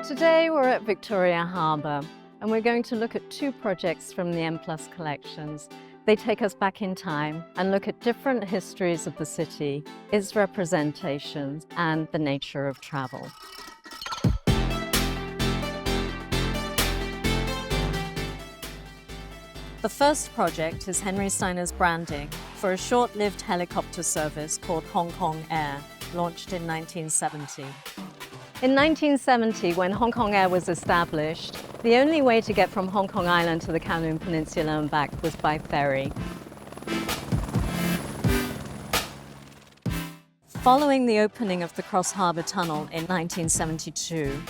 Today we're at Victoria Harbour and we're going to look at two projects from the M+ collections. They take us back in time and look at different histories of the city, its representations and the nature of travel. The first project is Henry Steiner's branding for a short-lived helicopter service called Hong Kong Air, launched in 1970. In 1970, when Hong Kong Air was established, the only way to get from Hong Kong Island to the Kowloon Peninsula and back was by ferry. Following the opening of the Cross Harbour Tunnel in 1972,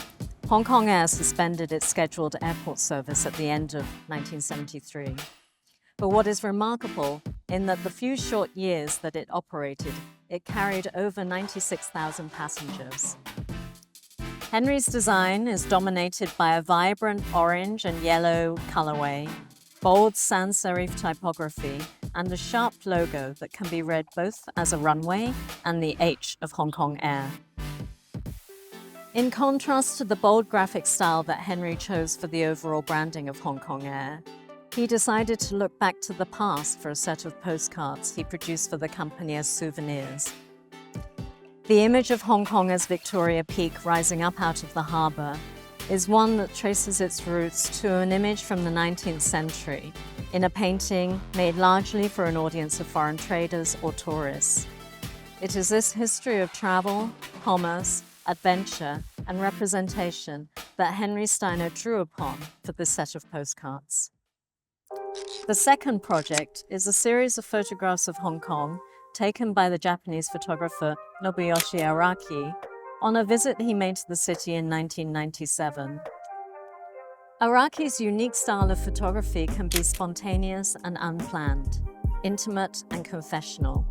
Hong Kong Air suspended its scheduled airport service at the end of 1973. But what is remarkable in that the few short years that it operated, it carried over 96,000 passengers. Henry's design is dominated by a vibrant orange and yellow colorway, bold sans serif typography, and a sharp logo that can be read both as a runway and the H of Hong Kong Air. In contrast to the bold graphic style that Henry chose for the overall branding of Hong Kong Air, he decided to look back to the past for a set of postcards he produced for the company as souvenirs. The image of Hong Kong as Victoria Peak rising up out of the harbour is one that traces its roots to an image from the 19th century in a painting made largely for an audience of foreign traders or tourists. It is this history of travel, commerce, adventure, and representation that Henry Steiner drew upon for this set of postcards. The second project is a series of photographs of Hong Kong taken by the Japanese photographer Nobuyoshi Araki on a visit he made to the city in 1997. Araki's unique style of photography can be spontaneous and unplanned, intimate and confessional.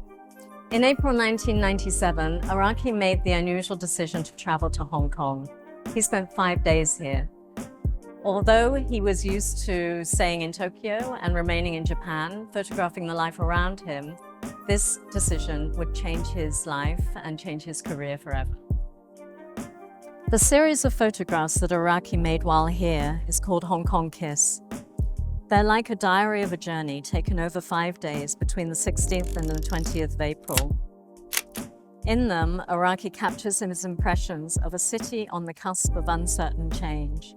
In April 1997, Araki made the unusual decision to travel to Hong Kong. He spent 5 days here. Although he was used to staying in Tokyo and remaining in Japan, photographing the life around him, this decision would change his life and change his career forever. The series of photographs that Araki made while here is called Hong Kong Kiss. They're like a diary of a journey taken over 5 days between the 16th and the 20th of April. In them, Araki captures his impressions of a city on the cusp of uncertain change.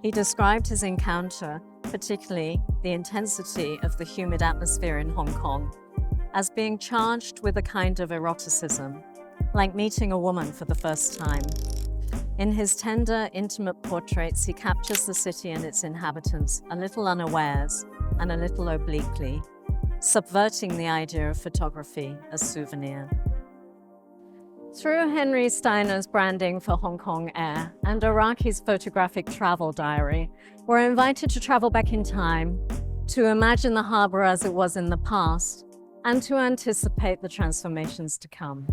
He described his encounter, particularly the intensity of the humid atmosphere in Hong Kong, as being charged with a kind of eroticism, like meeting a woman for the first time. In his tender, intimate portraits, he captures the city and its inhabitants a little unawares and a little obliquely, subverting the idea of photography as souvenir. Through Henry Steiner's branding for Hong Kong Air and Araki's photographic travel diary, we're invited to travel back in time, to imagine the harbour as it was in the past, and to anticipate the transformations to come.